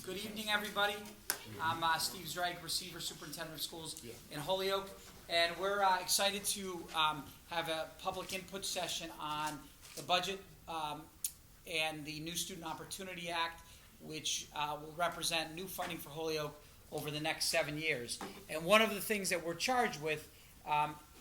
Good evening, everybody. I'm Steve Zreig, Receiver Superintendent of Schools in Holyoke, and we're excited to have a public input session on the budget and the New Student Opportunity Act, which will represent new funding for Holyoke over the next 7 years. And one of the things that we're charged with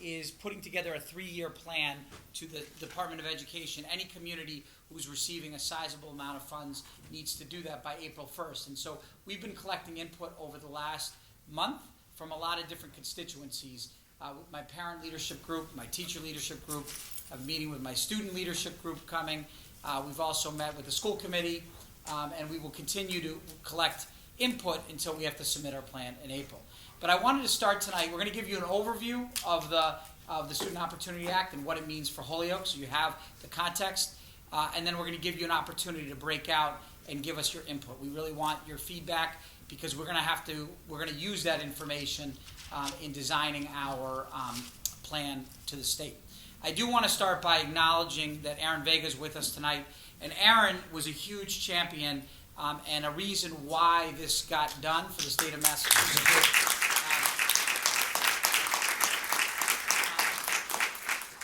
is putting together a 3-year plan to the Department of Education. Any community who's receiving a sizable amount of funds needs to do that by April 1st. And so we've been collecting input over the last month from a lot of different constituencies. With my parent leadership group, my teacher leadership group, I have a meeting with my student leadership group coming. We've also met with the school committee, and we will continue to collect input until we have to submit our plan in April. But I wanted to start tonight. We're going to give you an overview of the Student Opportunity Act and what it means for Holyoke, so you have the context. And then we're going to give you an opportunity to break out and give us your input. We really want your feedback because we're going to use that information in designing our plan to the state. I do want to start by acknowledging that Aaron Vega is with us tonight, and Aaron was a huge champion and a reason why this got done for the state of Massachusetts.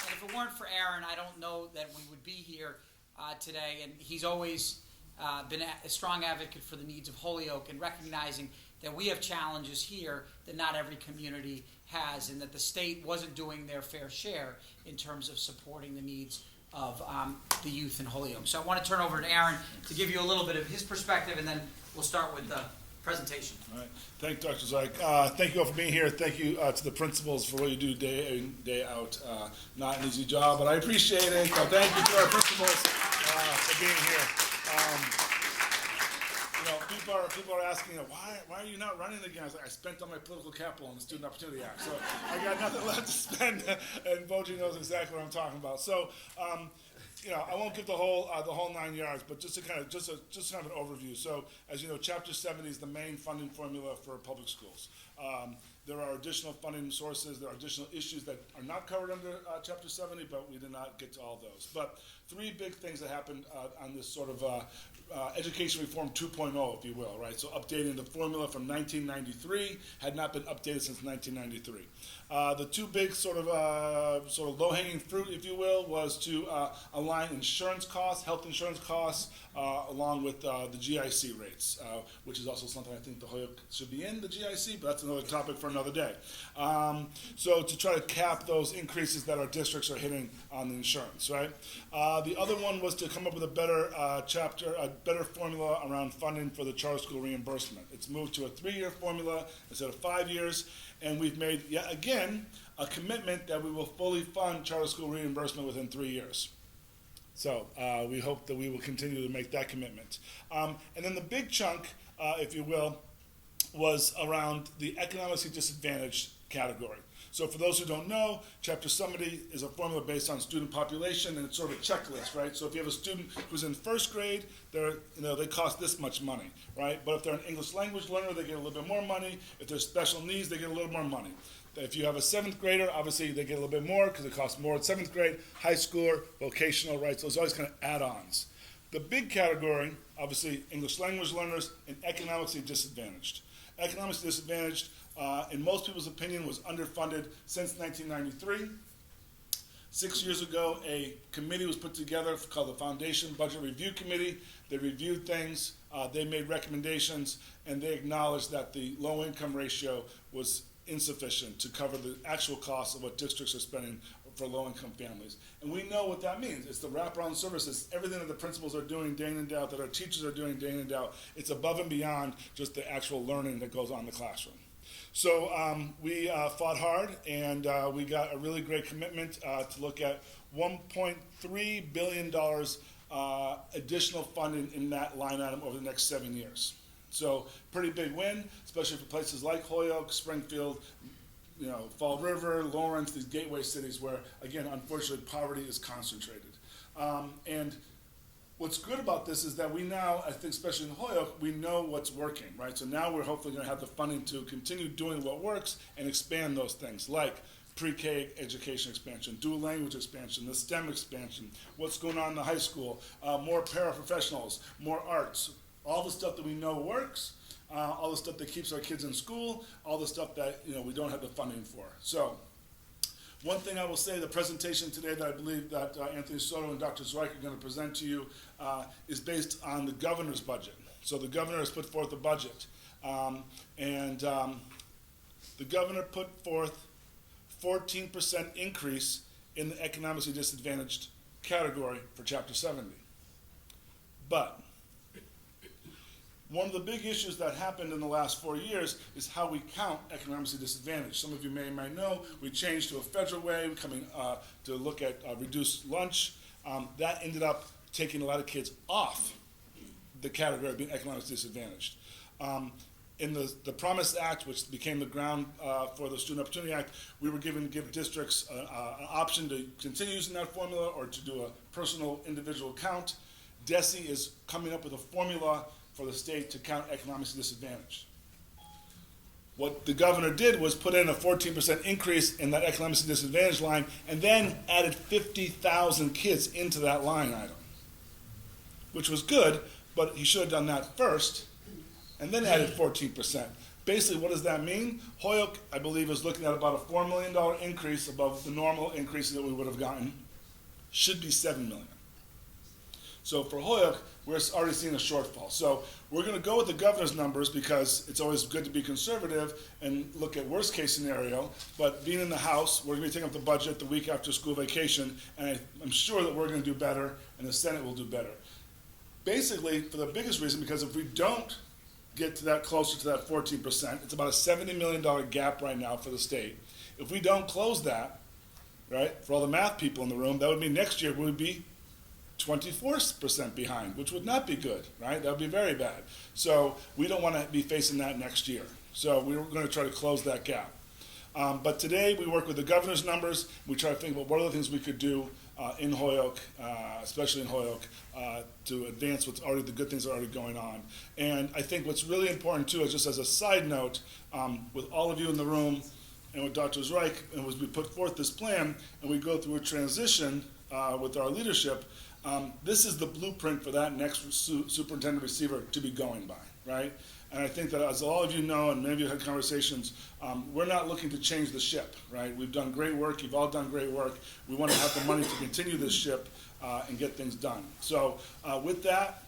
And if it weren't for Aaron, I don't know that we would be here today, and he's always been a strong advocate for the needs of Holyoke and recognizing that we have challenges here that not every community has, and that the state wasn't doing their fair share in terms of supporting the needs of the youth in Holyoke. So I want to turn over to Aaron to give you a little bit of his perspective, and then we'll start with the presentation. All right. Thank you, Dr. Zeig. Thank you all for being here. Thank you to the principals for what you do day in, day out. Not an easy job, but I appreciate it. So thank you to our principals for being here. People are asking, why are you not running again? I was like, I spent all my political capital on the Student Opportunity Act, so I got nothing left to spend, and Boji knows exactly what I'm talking about. So, I won't give the whole 9 yards, but just kind of an overview. So, as you know, Chapter 70 is the main funding formula for public schools. There are additional funding sources. There are additional issues that are not covered under Chapter 70, but we did not get to all those. But 3 big things that happened on this sort of education reform 2.0, if you will, right? So updating the formula from 1993 had not been updated since 1993. The 2 big sort of low-hanging fruit, if you will, was to align insurance costs, health insurance costs, along with the GIC rates, which is also something I think the Holyoke should be in, the GIC, but that's another topic for another day. So to try to cap those increases that our districts are hitting on the insurance, right? The other one was to come up with a better formula around funding for the charter school reimbursement. It's moved to a 3-year formula instead of 5 years, and we've made, yet again, a commitment that we will fully fund charter school reimbursement within 3 years. So we hope that we will continue to make that commitment. And then the big chunk, if you will, was around the economically disadvantaged category. So for those who don't know, Chapter 70 is a formula based on student population, and it's sort of a checklist, right? So if you have a student who's in first grade, they cost this much money, right? But if they're an English language learner, they get a little bit more money. If they're special needs, they get a little more money. If you have a 7th grader, obviously they get a little bit more because it costs more at 7th grade, high schooler, vocational, right? So it's always kind of add-ons. The big category, obviously, English language learners and economically disadvantaged. Economically disadvantaged, in most people's opinion, was underfunded since 1993. 6 years ago, a committee was put together called the Foundation Budget Review Committee. They reviewed things, they made recommendations, and they acknowledged that the low-income ratio was insufficient to cover the actual cost of what districts are spending for low-income families. And we know what that means. It's the wraparound services, everything that the principals are doing day in and day out, that our teachers are doing day in and day out. It's above and beyond just the actual learning that goes on in the classroom. So we fought hard, and we got a really great commitment to look at $1.3 billion additional funding in that line item over the next 7 years. So pretty big win, especially for places like Holyoke, Springfield, Fall River, Lawrence, these gateway cities where, again, unfortunately, poverty is concentrated. And what's good about this is that we now, I think especially in Holyoke, we know what's working, right? So now we're hopefully going to have the funding to continue doing what works and expand those things like pre-K education expansion, dual language expansion, the STEM expansion, what's going on in the high school, more paraprofessionals, more arts, All the stuff that we know works, all the stuff that keeps our kids in school, all the stuff that we don't have the funding for. So, one thing I will say, the presentation today that I believe that Anthony Soto and Dr. Zweig are going to present to you is based on the governor's budget. So the governor has put forth a budget. The governor put forth 14% increase in the economically disadvantaged category for Chapter 70. But one of the big issues that happened in the last 4 years is how we count economically disadvantaged. Some of you may know we changed to a federal way, coming to look at reduced lunch. That ended up taking a lot of kids off the category of being economically disadvantaged. In the Promise Act, which became the ground for the Student Opportunity Act, we were give districts an option to continue using that formula or to do a personal individual count. DESE is coming up with a formula for the state to count economically disadvantaged. What the governor did was put in a 14% increase in that economically disadvantaged line and then added 50,000 kids into that line item, which was good, but he should have done that first and then added 14%. Basically, what does that mean? Holyoke, I believe, is looking at about a $4 million increase above the normal increase that we would have gotten. Should be $7 million. So for Holyoke, we're already seeing a shortfall. So we're going to go with the governor's numbers because it's always good to be conservative and look at worst case scenario. But being in the House, we're going to be taking up the budget the week after school vacation, and I'm sure that we're going to do better, and the Senate will do better. Basically, for the biggest reason, because if we don't get to that closer to that 14%, it's about a $70 million gap right now for the state. If we don't close that, right, for all the math people in the room, that would mean next year we would be 24% behind, which would not be good, right? That would be very bad. So we don't want to be facing that next year. So we're going to try to close that gap. But today we work with the governor's numbers. We try to think about what are the things we could do in Holyoke, especially in Holyoke, to advance what's already the good things that are already going on. And I think what's really important too is just as a side note, with all of you in the room and with Dr. Zweig, and as we put forth this plan and we go through a transition with our leadership, this is the blueprint for that next superintendent receiver to be going by, right? And I think that as all of you know, and many of you had conversations, we're not looking to change the ship, right? We've done great work. You've all done great work. We want to have the money to continue this ship and get things done. So with that,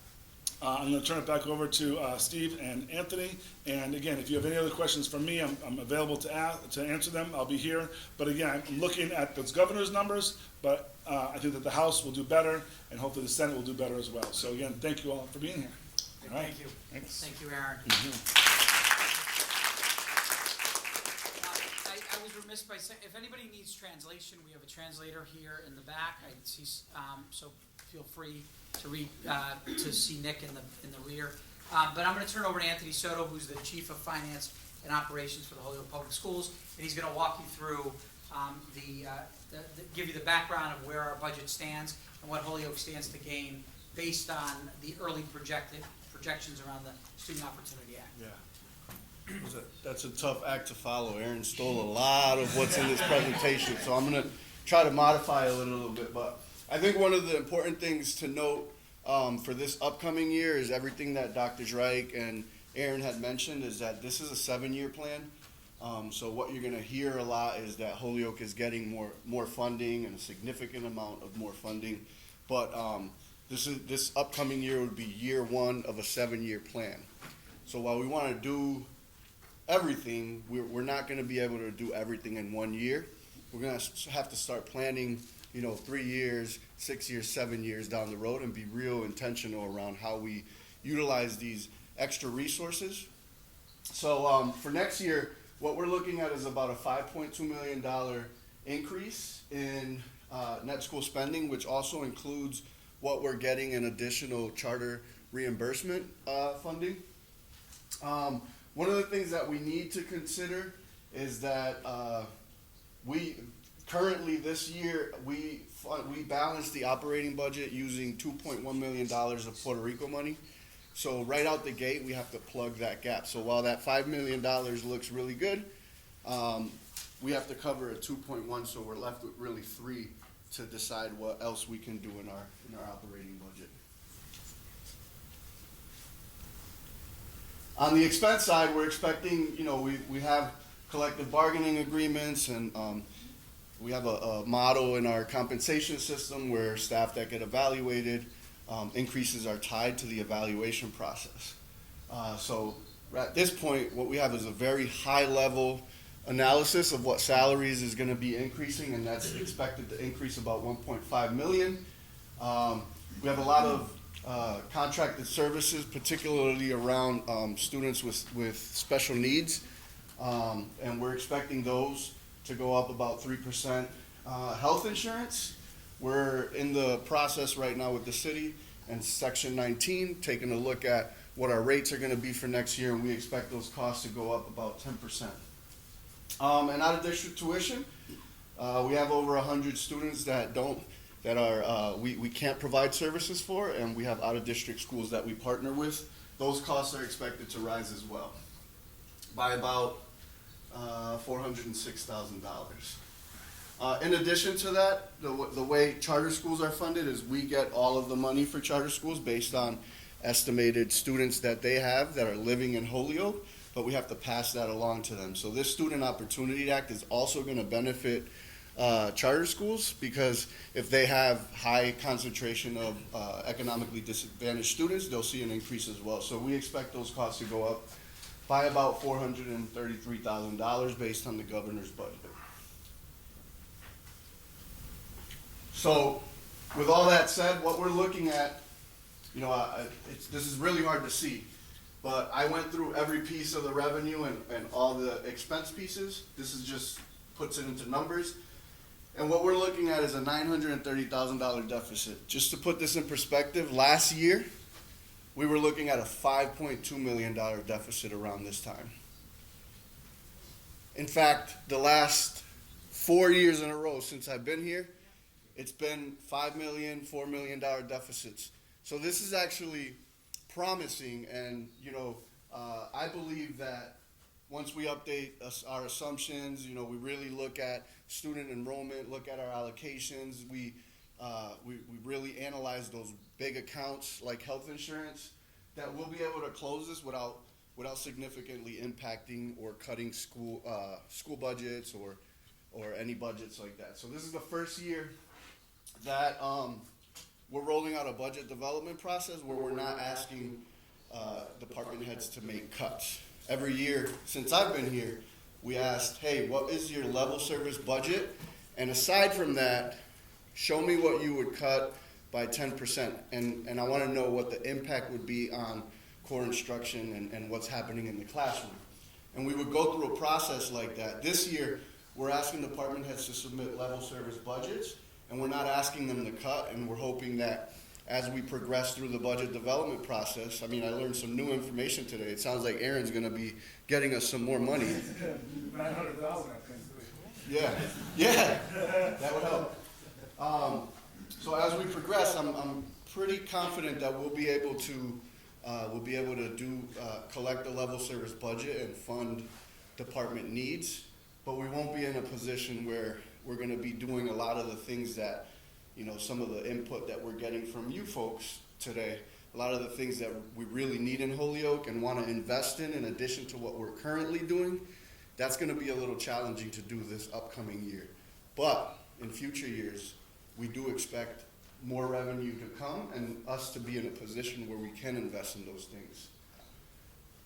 I'm going to turn it back over to Steve and Anthony. And again, if you have any other questions for me, I'm available to answer them. I'll be here. But again, I'm looking at those governor's numbers, but I think that the House will do better, and hopefully the Senate will do better as well. So again, thank you all for being here. All right. Thank you. Thanks. Thank you, Aaron. I was remiss by saying, if anybody needs translation, we have a translator here in the back. I see, so feel free to read to see Nick in the rear. But I'm going to turn over to Anthony Soto, who's the Chief of Finance and Operations for the Holyoke Public Schools, and he's going to walk you through give you the background of where our budget stands and what Holyoke stands to gain based on the early projections around the Student Opportunity Act. Yeah. That's a tough act to follow. Aaron stole a lot of what's in this presentation, so I'm going to try to modify it a little bit. But I think one of the important things to note for this upcoming year is everything that Dr. Dreich and Aaron had mentioned is that this is a 7-year plan. So what you're going to hear a lot is that Holyoke is getting more funding and a significant amount of more funding. But this upcoming year would be year 1 of a 7-year plan. So while we want to do everything, we're not going to be able to do everything in 1 year. We're going to have to start planning, 3 years, 6 years, 7 years down the road and be real intentional around how we utilize these extra resources. So for next year, what we're looking at is about a $5.2 million increase in net school spending, which also includes what we're getting in additional charter reimbursement funding. One of the things that we need to consider is that we currently this year we balanced the operating budget using $2.1 million of Puerto Rico money. So right out the gate, we have to plug that gap. So while that $5 million looks really good, we have to cover a 2.1, so we're left with really 3 to decide what else we can do in our operating budget. On the expense side, we're expecting, we have collective bargaining agreements, and we have a model in our compensation system where staff that get evaluated, increases are tied to the evaluation process. So at this point, what we have is a very high level analysis of what salaries is going to be increasing, and that's expected to increase about 1.5 million. We have a lot of contracted services, particularly around students with special needs, and we're expecting those to go up about 3%. Health insurance, we're in the process right now with the city and Section 19, taking a look at what our rates are going to be for next year, and we expect those costs to go up about 10%. And out of district tuition, we have over 100 students we can't provide services for, and we have out of district schools that we partner with. Those costs are expected to rise as well by about $406,000. In addition to that, the way charter schools are funded is we get all of the money for charter schools based on estimated students that they have that are living in Holyoke, but we have to pass that along to them. So this Student Opportunity Act is also going to benefit charter schools, because if they have high concentration of economically disadvantaged students, they'll see an increase as well. So we expect those costs to go up by about $433,000 based on the governor's budget. So with all that said, what we're looking at, this is really hard to see, but I went through every piece of the revenue and all the expense pieces. This is just puts it into numbers. And what we're looking at is a $930,000 deficit. Just to put this in perspective, last year, we were looking at a $5.2 million deficit around this time. In fact, the last 4 years in a row since I've been here, it's been $5 million, $4 million deficits. So this is actually promising, and I believe that once we update our assumptions, we really look at student enrollment, look at our allocations, we really analyze those big accounts like health insurance, that we'll be able to close this without significantly impacting or cutting school budgets or any budgets like that. So this is the first year that we're rolling out a budget development process where we're not asking department heads to make cuts. Every year since I've been here, we asked, hey, what is your level service budget? And aside from that, show me what you would cut by 10%. And I want to know what the impact would be on core instruction and what's happening in the classroom. And we would go through a process like that. This year, we're asking department heads to submit level service budgets, and we're not asking them to cut, and we're hoping that as we progress through the budget development process, I learned some new information today. It sounds like Aaron's going to be getting us some more money. 900,000, I think. Yeah, that would help. So as we progress, I'm pretty confident that we'll be able to collect the level service budget and fund department needs, but we won't be in a position where we're going to be doing a lot of the things that, some of the input that we're getting from you folks today, a lot of the things that we really need in Holyoke and want to invest in addition to what we're currently doing. That's going to be a little challenging to do this upcoming year. But in future years, we do expect more revenue to come and us to be in a position where we can invest in those things.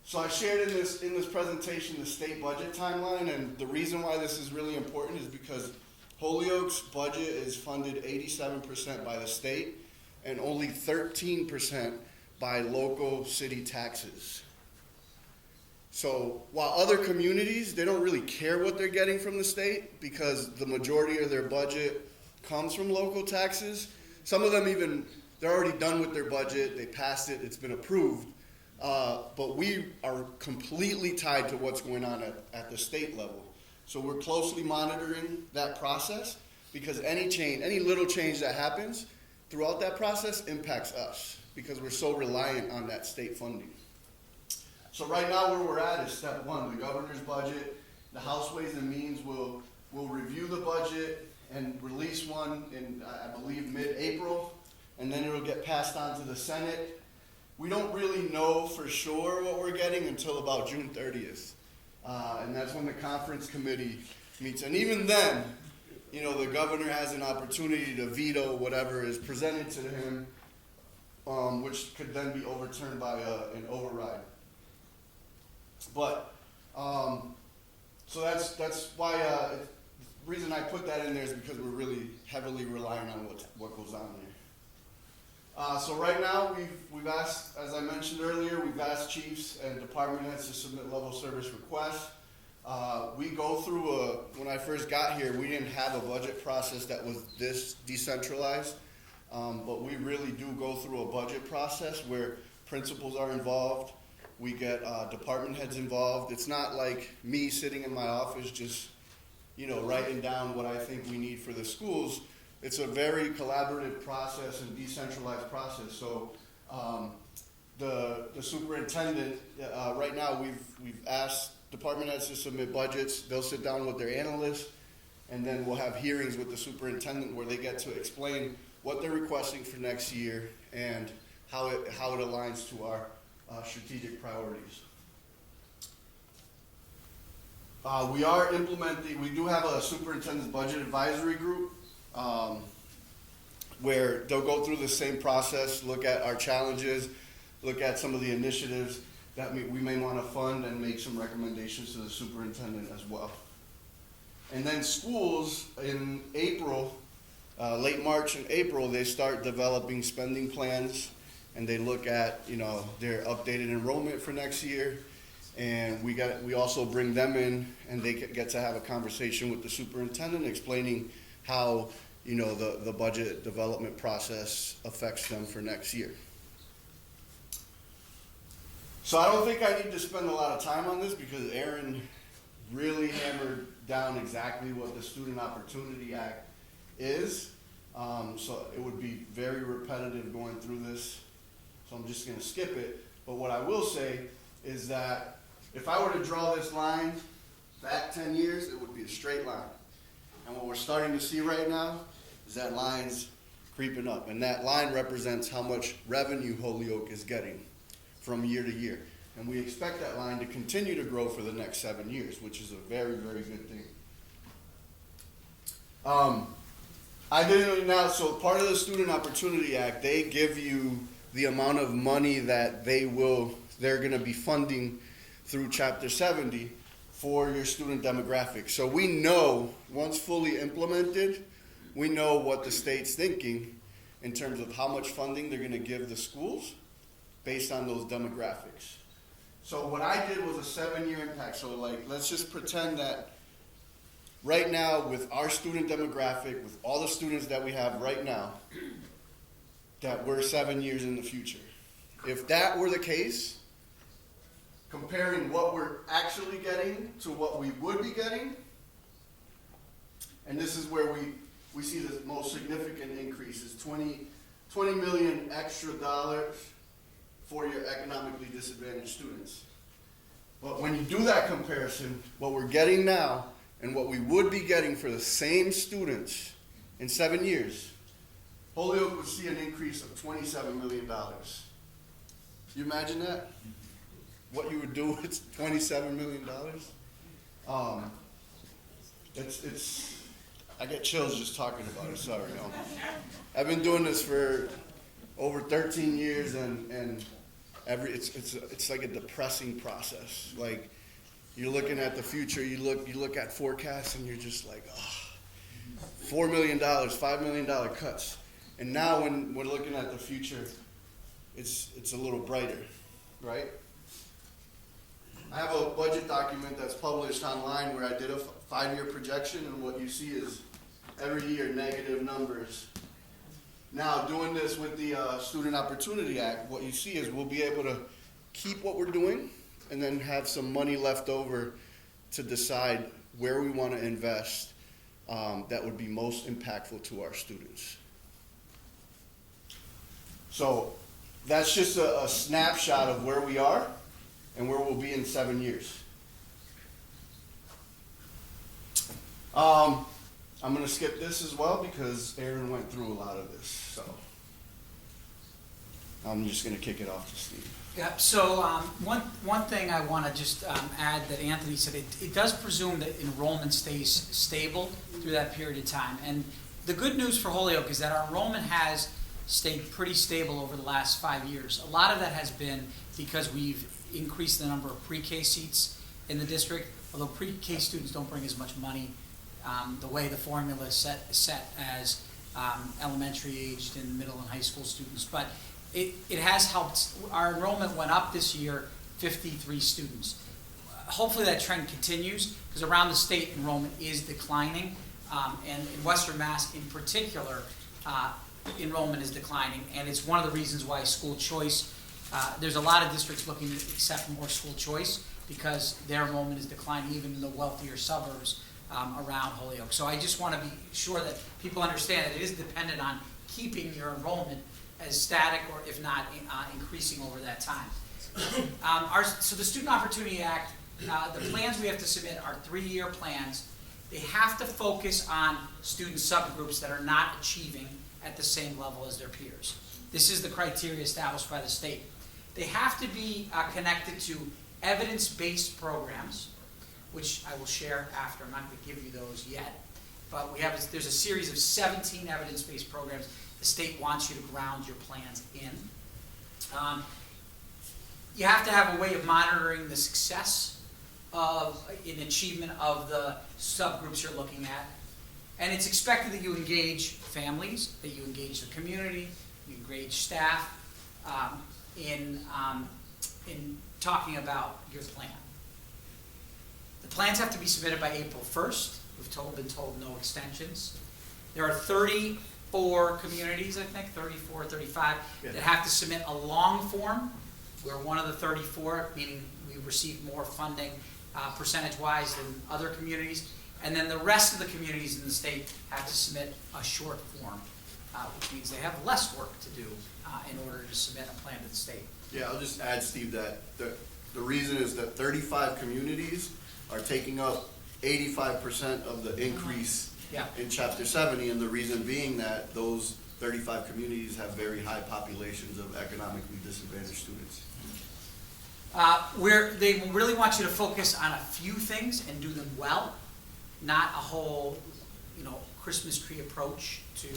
So I shared in this presentation the state budget timeline, and the reason why this is really important is because Holyoke's budget is funded 87% by the state and only 13% by local city taxes. So while other communities, they don't really care what they're getting from the state because the majority of their budget comes from local taxes. Some of them they're already done with their budget, they passed it, it's been approved. But we are completely tied to what's going on at the state level. So we're closely monitoring that process because any little change that happens throughout that process impacts us because we're so reliant on that state funding. So right now where we're at is step one, the governor's budget. The House Ways and Means will review the budget and release one in, I believe, mid-April, and then it'll get passed on to the Senate. we don't really know for sure what we're getting until about June 30th. And that's when the conference committee meets. And even then, you know, the governor has an opportunity to veto whatever is presented to him, which could then be overturned by an override. But, so that's why, the reason I put that in there is because we're really heavily relying on what goes on there. So right now, we've asked, as I mentioned earlier, we've asked chiefs and department heads to submit level service requests. We go through when I first got here, we didn't have a budget process that was this decentralized, but we really do go through a budget process where principals are involved. We get department heads involved. It's not like me sitting in my office just, you know, writing down what I think we need for the schools. It's a very collaborative process and decentralized process. So the superintendent, right now we've asked department heads to submit budgets. They'll sit down with their analysts, and then we'll have hearings with the superintendent where they get to explain what they're requesting for next year and how it aligns to our strategic priorities. We are implementing, we do have a superintendent's budget advisory group where they'll go through the same process, look at our challenges, look at some of the initiatives that we may want to fund and make some recommendations to the superintendent as well. And then schools in April, late March and April, they start developing spending plans, and they look at, you know, their updated enrollment for next year. And we also bring them in, and they get to have a conversation with the superintendent explaining how, you know, the budget development process affects them for next year. So I don't think I need to spend a lot of time on this because Aaron really hammered down exactly what the Student Opportunity Act is. So it would be very repetitive going through this. So I'm just gonna skip it. But what I will say is that if I were to draw this line back 10 years, it would be a straight line. And what we're starting to see right now is that line's creeping up. And that line represents how much revenue Holyoke is getting from year to year. And we expect that line to continue to grow for the next 7 years, which is a very, very good thing. So part of the Student Opportunity Act, they give you the amount of money that they're gonna be funding through Chapter 70 for your student demographics. So we know, once fully implemented, we know what the state's thinking in terms of how much funding they're gonna give the schools based on those demographics. So what I did was a 7-year impact. So like, let's just pretend that right now with our student demographic, with all the students that we have right now, that we're 7 years in the future. If that were the case, comparing what we're actually getting to what we would be getting, and this is where we see the most significant increase is 20 million extra dollars for your economically disadvantaged students. But when you do that comparison, what we're getting now and what we would be getting for the same students in 7 years, Holyoke would see an increase of $27 million. You imagine that? What you would do with $27 million? I get chills just talking about it, sorry. No. I've been doing this for over 13 years and it's like a depressing process. Like, you're looking at the future, you look at forecasts and you're just like, oh, $4 million, $5 million cuts. And now when we're looking at the future, it's a little brighter, right? I have a budget document that's published online where I did a 5-year projection, and what you see is every year negative numbers. Now, doing this with the Student Opportunity Act, what you see is we'll be able to keep what we're doing and then have some money left over to decide where we want to invest that would be most impactful to our students. So that's just a snapshot of where we are and where we'll be in 7 years. I'm going to skip this as well because Aaron went through a lot of this. So I'm just gonna kick it off to Steve. Yeah, so one thing I want to just add that Anthony said, it does presume that enrollment stays stable through that period of time. And the good news for Holyoke is that our enrollment has stayed pretty stable over the last 5 years. A lot of that has been because we've increased the number of pre-K seats in the district, although pre-K students don't bring as much money the way the formula is set as elementary aged and middle and high school students. But it has helped. Our enrollment went up this year, 53 students. Hopefully that trend continues, because around the state enrollment is declining, and in Western Mass in particular, enrollment is declining, and it's one of the reasons why school choice, there's a lot of districts looking to accept more school choice because their enrollment is declining even in the wealthier suburbs around Holyoke. So I just want to be sure that people understand that it is dependent on keeping your enrollment as static or if not increasing over that time. So the Student Opportunity Act, the plans we have to submit are 3-year plans. They have to focus on student subgroups that are not achieving at the same level as their peers. This is the criteria established by the state. They have to be connected to evidence-based programs, which I will share after. I'm not going to give you those yet. But there's a series of 17 evidence-based programs the state wants you to ground your plans in. You have to have a way of monitoring the success in achievement of the subgroups you're looking at. And it's expected that you engage families, that you engage the community, you engage staff in talking about your plan. The plans have to be submitted by April 1st. We've been told no extensions. There are 34 communities, I think, 34, 35, that have to submit a long form. We're one of the 34, meaning we receive more funding percentage-wise than other communities. And then the rest of the communities in the state have to submit a short form, which means they have less work to do in order to submit a plan to the state. Yeah, I'll just add, Steve, that the reason is that 35 communities are taking up 85% of the increase in Chapter 70, and the reason being that those 35 communities have very high populations of economically disadvantaged students. They really want you to focus on a few things and do them well, not a whole, Christmas tree approach to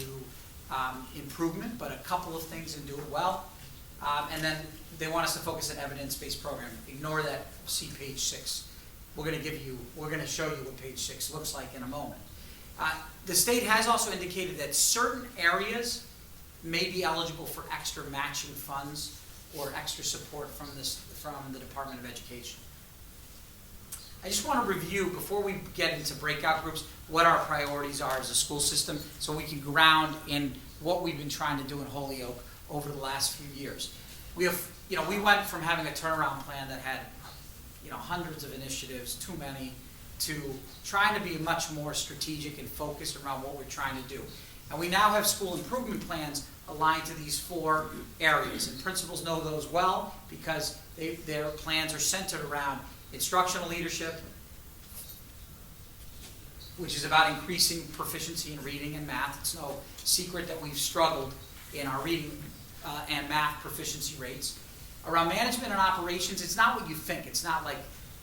improvement, but a couple of things and do it well. And then they want us to focus on evidence-based programming. Ignore that. See page 6. We're going to show you what page 6 looks like in a moment. The state has also indicated that certain areas may be eligible for extra matching funds or extra support from the Department of Education. I just want to review, before we get into breakout groups, what our priorities are as a school system so we can ground in what we've been trying to do in Holyoke over the last few years. We went from having a turnaround plan that had, hundreds of initiatives, too many, to trying to be much more strategic and focused around what we're trying to do. And we now have school improvement plans aligned to these 4 areas. And principals know those well because their plans are centered around instructional leadership, which is about increasing proficiency in reading and math. It's no secret that we've struggled in our reading and math proficiency rates. Around management and operations, it's not what you think. It's not like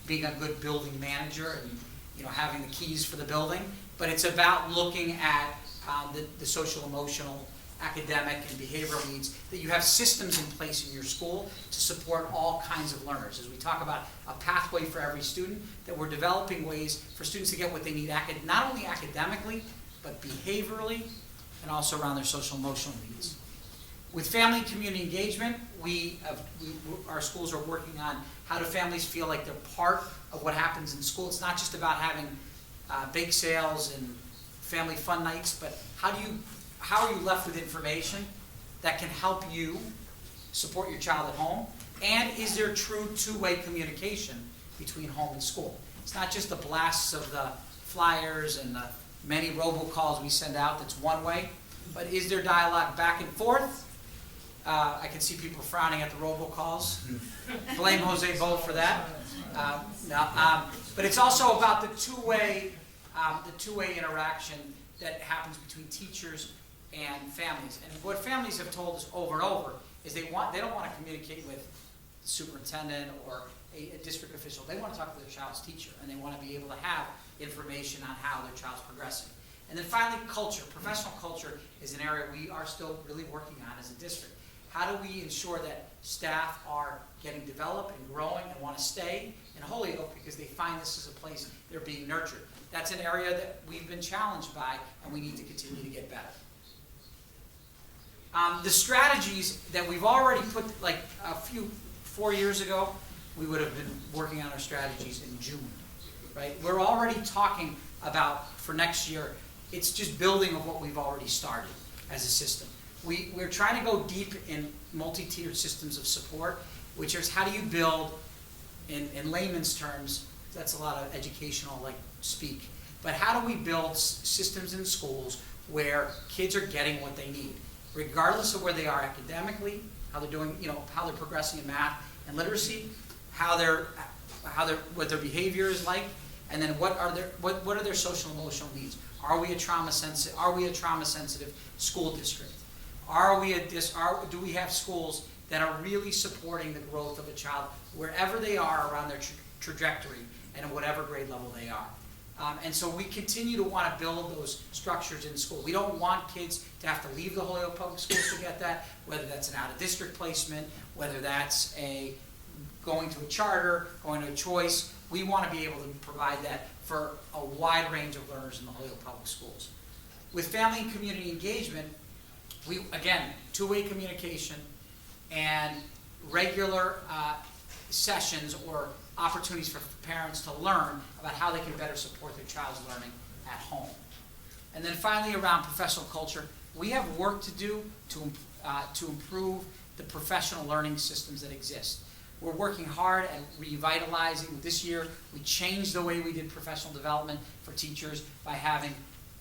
being a good building manager and having the keys for the building, but it's about looking at the social, emotional, academic, and behavioral needs, that you have systems in place in your school to support all kinds of learners. As we talk about a pathway for every student, that we're developing ways for students to get what they need, not only academically, but behaviorally, and also around their social, emotional needs. With family and community engagement, our schools are working on how do families feel like they're part of what happens in school. It's not just about having bake sales and family fun nights, but how are you left with information that can help you support your child at home? And is there true two-way communication between home and school? It's not just the blasts of the flyers and the many robocalls we send out that's one way, but is there dialogue back and forth? I can see people frowning at the robocalls. Blame Jose Bo for that. But it's also about the two-way interaction that happens between teachers and families. And what families have told us over and over is they don't want to communicate with the superintendent or a district official. They want to talk to their child's teacher, and they want to be able to have information on how their child's progressing. And then finally, culture. Professional culture is an area we are still really working on as a district. How do we ensure that staff are getting developed and growing and want to stay in Holyoke because they find this is a place they're being nurtured? That's an area that we've been challenged by, and we need to continue to get better. The strategies that we've already put, like 4 years ago, we would have been working on our strategies in June, right? We're already talking about, for next year, it's just building of what we've already started as a system. We're trying to go deep in multi-tiered systems of support, which is how do you build, in layman's terms, that's a lot of educational speak, but how do we build systems in schools where kids are getting what they need, regardless of where they are academically, how they're doing, how they're progressing in math and literacy, what their behavior is like, and then what are their social and emotional needs? Are we a trauma sensitive school district? Do we have schools that are really supporting the growth of a child wherever they are around their trajectory and at whatever grade level they are? And so we continue to want to build those structures in school. We don't want kids to have to leave the Holyoke Public Schools to get that, whether that's an out-of-district placement, whether that's going to a charter, going to a choice. We want to be able to provide that for a wide range of learners in the Holyoke Public Schools. With family and community engagement, again, two-way communication and regular sessions or opportunities for parents to learn about how they can better support their child's learning at home. And then finally, around professional culture, we have work to do to improve the professional learning systems that exist. We're working hard at revitalizing. This year, we changed the way we did professional development for teachers by having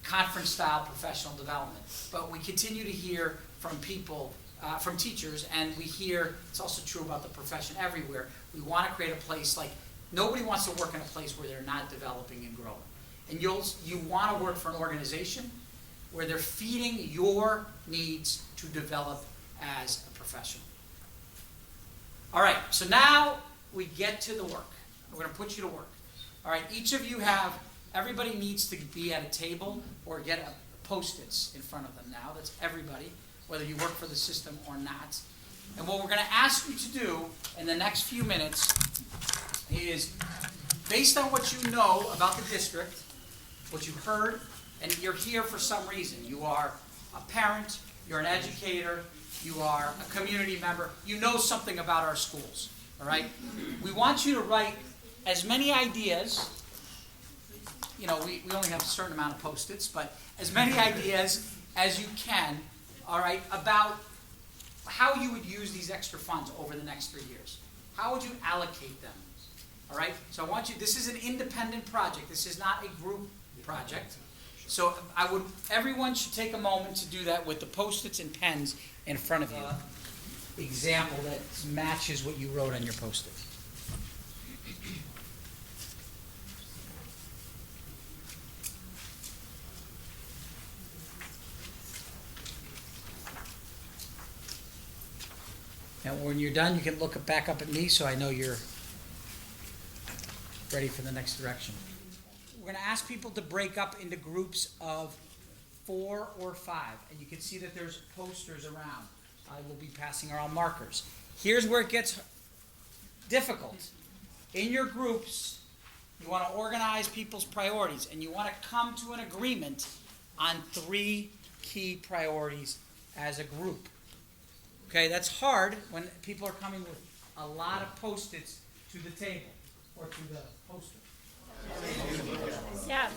conference-style professional development. But we continue to hear from people, from teachers, and we hear, it's also true about the profession everywhere, we want to create a place nobody wants to work in a place where they're not developing and growing. And you want to work for an organization where they're feeding your needs to develop as a professional. All right, so now we get to the work. We're going to put you to work. All right, each of you everybody needs to be at a table or get Post-its in front of them now. That's everybody, whether you work for the system or not. And what we're going to ask you to do in the next few minutes is, based on what you know about the district, what you've heard, and you're here for some reason. You are a parent, you're an educator, you are a community member, you know something about our schools, all right? We want you to write as many ideas, we only have a certain amount of Post-its, but as many ideas as you can, all right, about how you would use these extra funds over the next 3 years. How would you allocate them, all right? So this is an independent project. This is not a group project. So everyone should take a moment to do that with the Post-its and pens in front of you. Example that matches what you wrote on your Post-it. And when you're done, you can look back up at me so I know you're ready for the next direction. We're going to ask people to break up into groups of 4 or 5. And you can see that there's posters around. I will be passing around markers. Here's where it gets difficult. In your groups, you want to organize people's priorities. And you want to come to an agreement on 3 key priorities as a group. Okay, that's hard when people are coming with a lot of Post-its to the table or to the poster. Yeah.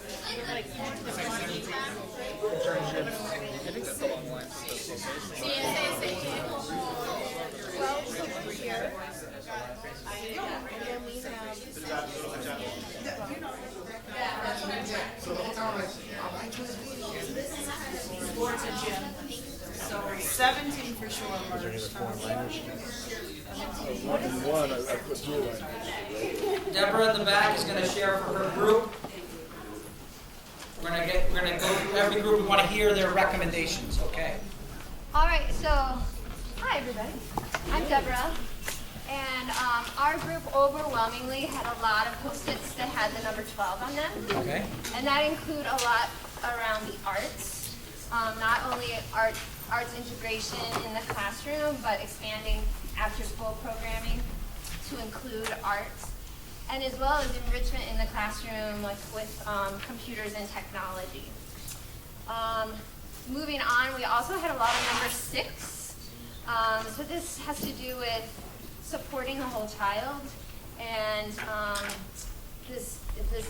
Sports and gym. So 17 for sure. One, I put 2 in. Deborah in the back is going to share for her group. We're going to go through every group. We want to hear their recommendations. Okay. All right. So, hi. Hi, everybody. I'm Deborah, and our group overwhelmingly had a lot of Post-its that had the number 12 on them. Okay. And that include a lot around the arts, not only arts integration in the classroom, but expanding after-school programming to include arts, and as well as enrichment in the classroom, like with computers and technology. Moving on, we also had a lot of number 6. So this has to do with supporting the whole child, and this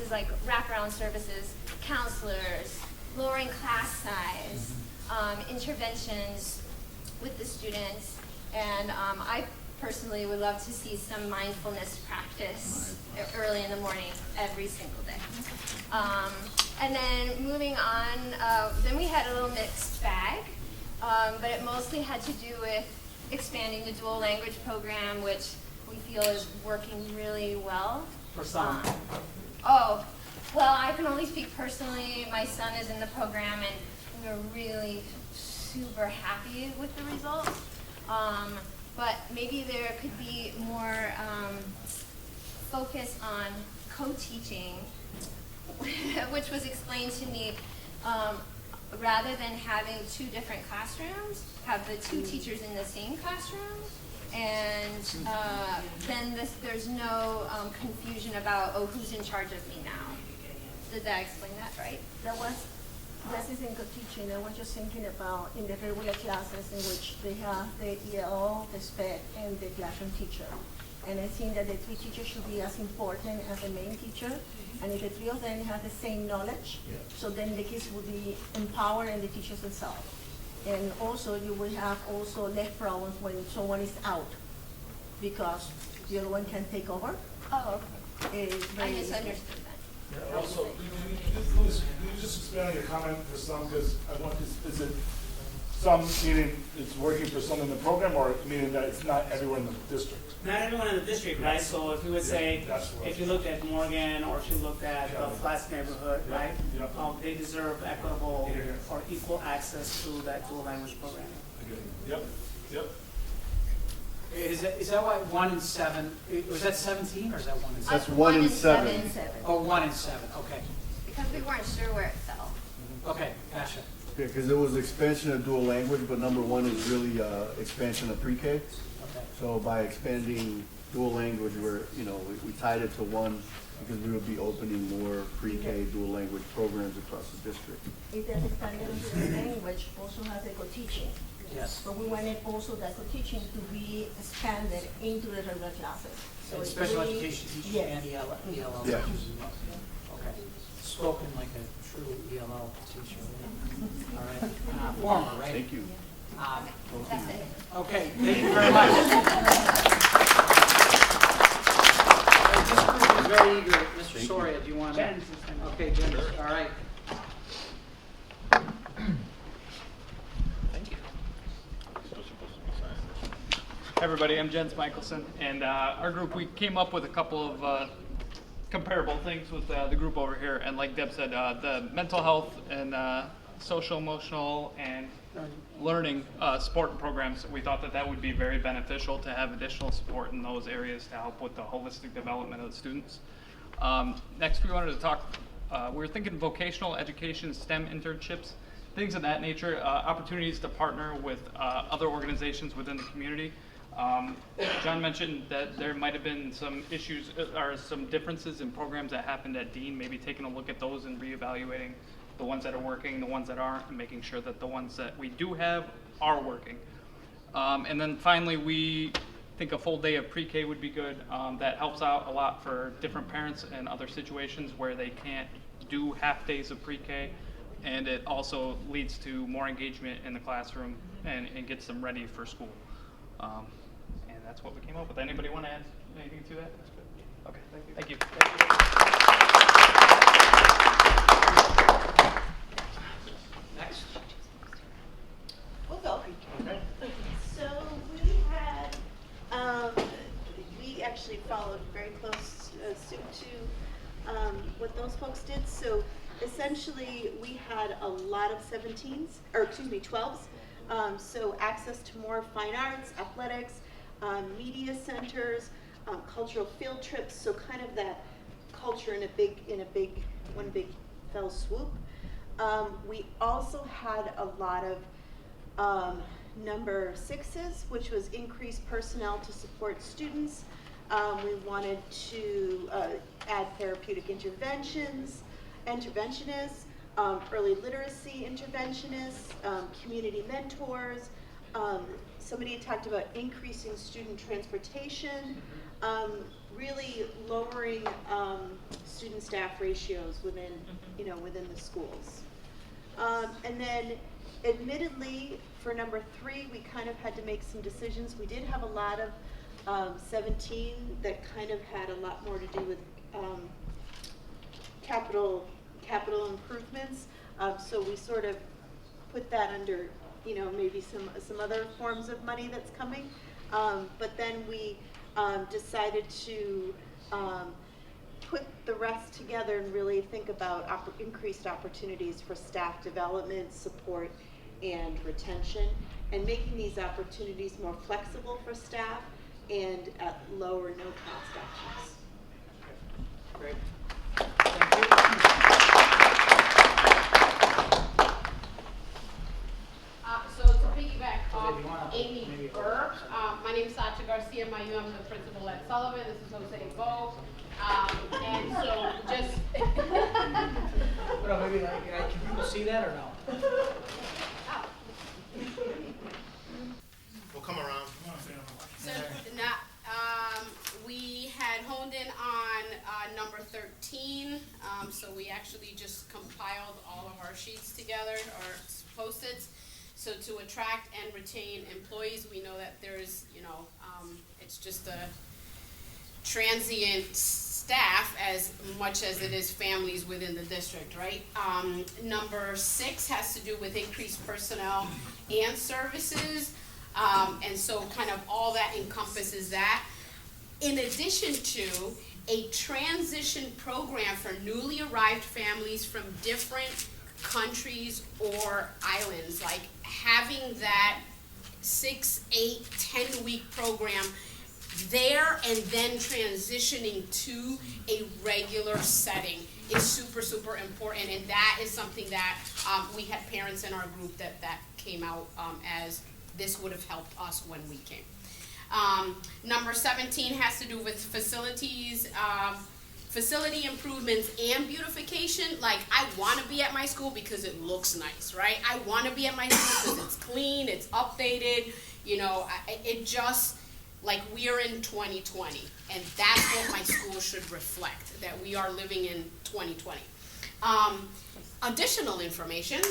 is like wraparound services, counselors, lowering class size, interventions with the students, and I personally would love to see some mindfulness practice early in the morning every single day. And then moving on, then we had a little mixed bag, but it mostly had to do with expanding the dual language program, which we feel is working really well. For some. Oh, well, I can only speak personally. My son is in the program, and we're really super happy with the results. But maybe there could be more focus on co-teaching, which was explained to me, rather than having 2 different classrooms, have the 2 teachers in the same classroom, and then there's no confusion about, oh, who's in charge of me now. Did that explain that right? This is in co-teaching. I was just thinking about in the regular classes in which they have the EL, the SPED, and the classroom teacher. And I think that the 3 teachers should be as important as the main teacher. And if the 3 of them have the same knowledge, so then the kids will be empowered and the teachers themselves. And also you will have also less problems when someone is out, because the other one can take over. Oh, okay. I Very misunderstood that. Yeah, also, can you just expand on your comment for some, because I want, is it some meaning it's working for some in the program, or meaning that it's not everyone in the district? Not everyone in the district, right? So if you would say, if you looked at Morgan, or if you looked at the Flats neighborhood, right? They deserve equitable or equal access to that dual language program. Yep. Is that why 1 and 7, was that 17 or is that 1 and 7? That's 1 and 7. Oh, 1 and 7, okay. Because we weren't sure where it fell. Okay, gotcha. Yeah, because it was expansion of dual language, but number 1 is really expansion of pre-K. Okay. So by expanding dual language, we tied it to 1 because we will be opening more pre-K dual language programs across the district. It does expanded into the language, also has the co-teaching. Yes. But we wanted also that co-teaching to be expanded into the regular classes. So And it's special really- education teachers yes. and ELL Yeah. teachers as well. Okay. Spoken like a true ELL teacher. All right. Former, right? Thank you. That's it. Okay, thank you very much. This group is very eager. Mr. Soria, do you want to? Jen. Okay, Jen, all right. Hey everybody, I'm Jens Michaelson, and our group, we came up with a couple of comparable things with the group over here, and like Deb said, the mental health and social, emotional, and learning support programs, we thought that would be very beneficial to have additional support in those areas to help with the holistic development of the students. Next, we wanted to talk, we were thinking vocational education, STEM internships, things of that nature, opportunities to partner with other organizations within the community. John mentioned that there might have been some issues or some differences in programs that happened at Dean, maybe taking a look at those and reevaluating the ones that are working, the ones that aren't, and making sure that the ones that we do have are working. And then finally, we think a full day of pre-K would be good. That helps out a lot for different parents and other situations where they can't do half days of pre-K, and it also leads to more engagement in the classroom and gets them ready for school. And that's what we came up with. Anybody want to add anything to that? Okay, thank you. Next. We'll go. Okay. So we had, we actually followed very close suit to what those folks did. So essentially, we had a lot of 12s So access to more fine arts, athletics, media centers, cultural field trips, so kind of that culture in one big fell swoop. We also had a lot of number 6s, which was increased personnel to support students. We wanted to add therapeutic interventionists, early literacy interventionists, community mentors. Somebody had talked about increasing student transportation, really lowering student staff ratios within the schools. And then admittedly, for number 3, we kind of had to make some decisions. We did have a lot of 17 that kind of had a lot more to do with capital improvements. So we sort of put that under, maybe some other forms of money that's coming. But then we decided to put the rest together and really think about increased opportunities for staff development, support, and retention, and making these opportunities more flexible for staff and at lower no-cost options. Great. Thank you. So to piggyback off Amy Burr, my name is Sacha Garcia Mayu. I'm the principal at Sullivan. This is Jose Bo. And so just... Well, maybe can people see that or no? We'll come around. So we had honed in on number 13. So we actually just compiled all of our sheets together, or Post-its. So to attract and retain employees, we know that there's, it's just a transient staff as much as it is families within the district, right? Number 6 has to do with increased personnel and services. And so kind of all that encompasses that. In addition to a transition program for newly arrived families from different countries or islands, like having that 6, 8, 10-week program there and then transitioning to a regular setting is super, super important. And that is something that we had parents in our group that came out as this would have helped us when we came. Number 17 has to do with facilities, facility improvements and beautification. Like, I want to be at my school because it looks nice, right? I want to be at my school because it's clean, it's updated, it just, like, we are in 2020, and that's what my school should reflect, that we are living in 2020. Additional information,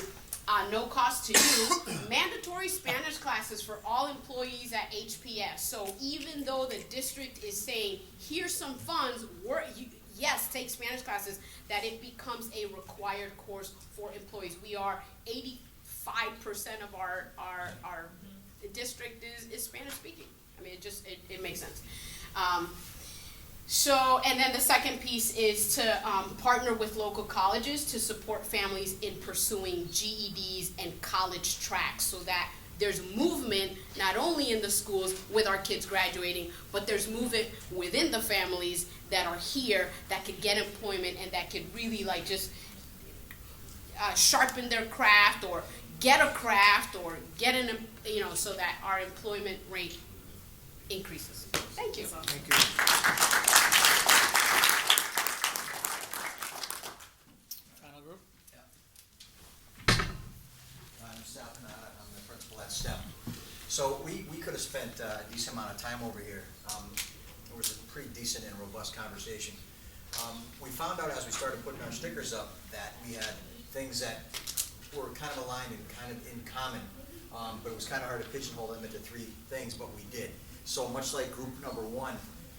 no cost to you, mandatory Spanish classes for all employees at HPS. So even though the district is saying, here's some funds, yes, take Spanish classes, that it becomes a required course for employees. We are 85% of our district is Spanish speaking. I mean, it makes sense. And then the second piece is to partner with local colleges to support families in pursuing GEDs and college tracks, so that there's movement not only in the schools with our kids graduating, but there's movement within the families that are here that could get employment and that could really just sharpen their craft or get a craft or get so that our employment rate increases. Thank you. Thank you. Final group? I'm Sal Panada. I'm the principal at STEM. So we could have spent a decent amount of time over here. It was a pretty decent and robust conversation. We found out as we started putting our stickers up that we had things that were kind of aligned and kind of in common, but it was kind of hard to pigeonhole them into 3 things, but we did. So much like group number 1,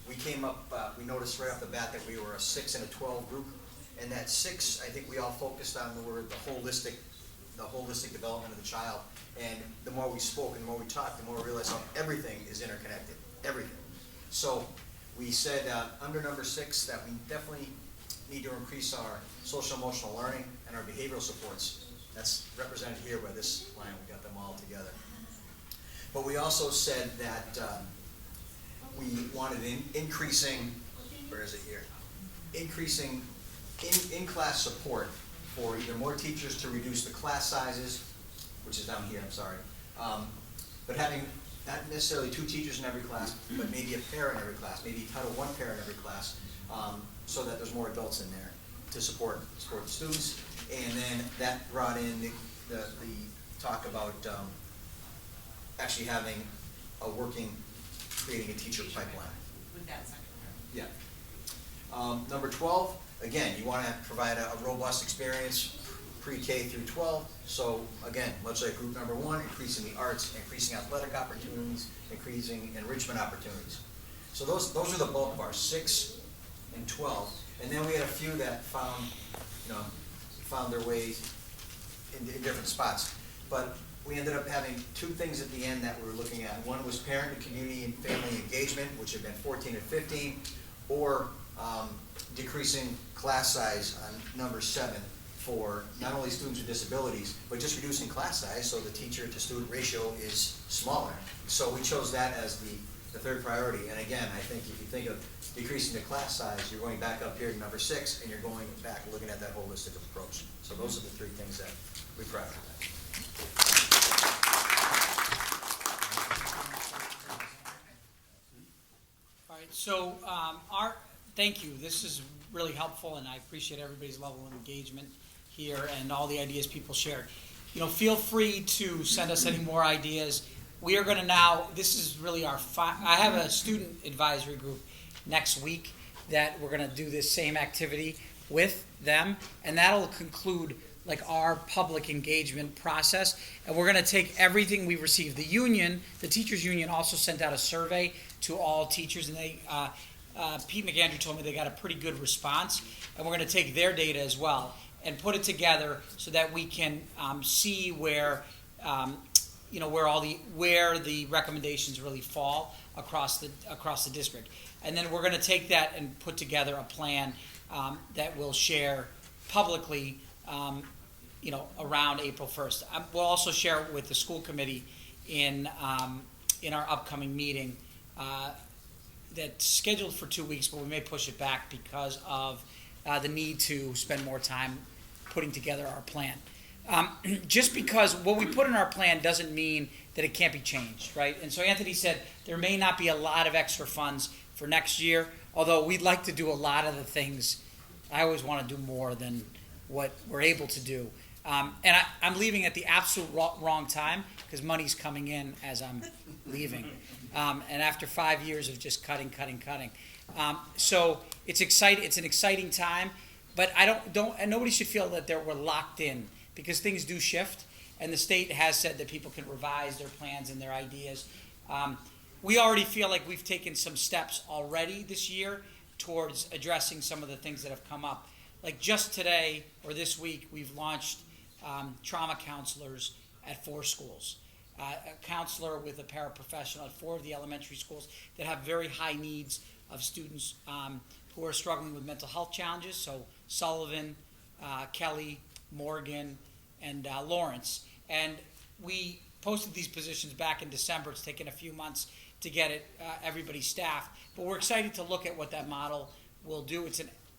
we came up, we noticed right off the bat that we were a 6 and a 12 group, and that 6, I think we all focused on the word, the holistic development of the child. And the more we spoke and the more we talked, the more we realized how everything is interconnected, everything. So we said under number 6 that we definitely need to increase our social emotional learning and our behavioral supports. That's represented here by this line. We got them all together. But we also said that we wanted increasing, where is it here? Increasing in-class support for either more teachers to reduce the class sizes, which is down here, I'm sorry. But having not necessarily 2 teachers in every class, but maybe a pair in every class, maybe Title I pair in every class, so that there's more adults in there to support the students. And then that brought in the talk about actually having creating a teacher pipeline. With that second part. Yeah. Number 12, again, you want to provide a robust experience pre-K through 12. So again, let's say group number 1, increasing the arts, increasing athletic opportunities, increasing enrichment opportunities. So those are the bulk of our 6 and 12. And then we had a few that found their way in different spots. But we ended up having 2 things at the end that we were looking at. One was parent and community and family engagement, which had been 14 and 15, or decreasing class size on number 7 for not only students with disabilities, but just reducing class size so the teacher to student ratio is smaller. So we chose that as the 3rd priority. And again, I think if you think of decreasing the class size, you're going back up here to number 6, and you're going back looking at that holistic approach. So those are the 3 things that we prioritize. All right, so thank you. This is really helpful, and I appreciate everybody's level of engagement here and all the ideas people shared. Feel free to send us any more ideas. We are going to now, this is really I have a student advisory group next week that we're going to do this same activity with them, and that'll conclude our public engagement process. And we're going to take everything we received. The teachers union also sent out a survey to all teachers, and Pete McAndrew told me they got a pretty good response, and we're going to take their data as well and put it together so that we can see where where the recommendations really fall across the district. And then we're going to take that and put together a plan that we'll share publicly around April 1st. We'll also share it with the school committee in our upcoming meeting that's scheduled for 2 weeks, but we may push it back because of the need to spend more time putting together our plan. Just because what we put in our plan doesn't mean that it can't be changed, right? And so Anthony said there may not be a lot of extra funds for next year, although we'd like to do a lot of the things. I always want to do more than what we're able to do. And I'm leaving at the absolute wrong time because money's coming in as I'm leaving. And after 5 years of just cutting. So it's exciting. It's an exciting time, but and nobody should feel that we're locked in because things do shift. And the state has said that people can revise their plans and their ideas. We already feel like we've taken some steps already this year towards addressing some of the things that have come up. Like just today or this week, we've launched trauma counselors at 4 schools. A counselor with a paraprofessional at 4 of the elementary schools that have very high needs of students who are struggling with mental health challenges. So Sullivan, Kelly, Morgan, and Lawrence. And we posted these positions back in December. It's taken a few months to get everybody staffed. But we're excited to look at what that model will do.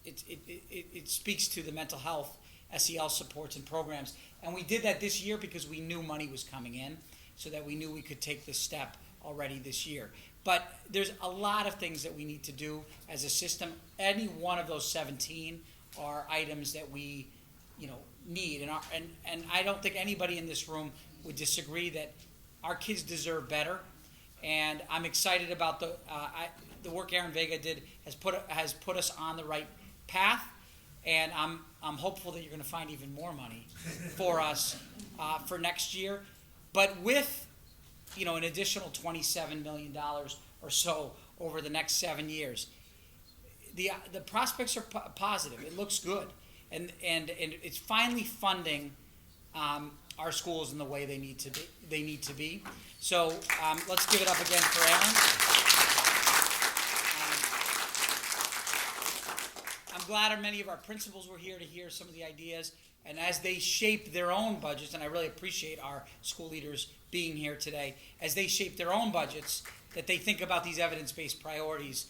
It speaks to the mental health SEL supports and programs. And we did that this year because we knew money was coming in, so that we knew we could take this step already this year. But there's a lot of things that we need to do as a system. Any one of those 17 are items that we need. And I don't think anybody in this room would disagree that our kids deserve better. And I'm excited about the work Aaron Vega did has put us on the right path. And I'm hopeful that you're going to find even more money for us for next year. But with an additional $27 million or so over the next 7 years, the prospects are positive. It looks good, and it's finally funding our schools in the way they need to be. So let's give it up again for Aaron. I'm glad many of our principals were here to hear some of the ideas. and as they shape their own budgets, and I really appreciate our school leaders being here today, as they shape their own budgets, that they think about these evidence-based priorities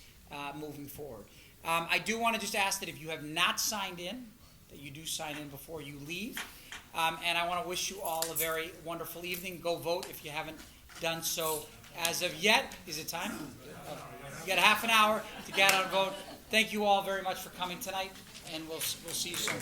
moving forward. I do want to just ask that if you have not signed in, that you do sign in before you leave. And I want to wish you all a very wonderful evening. Go vote if you haven't done so as of yet. Is it time? You got half an hour to get out and vote. Thank you all very much for coming tonight, and we'll see you soon.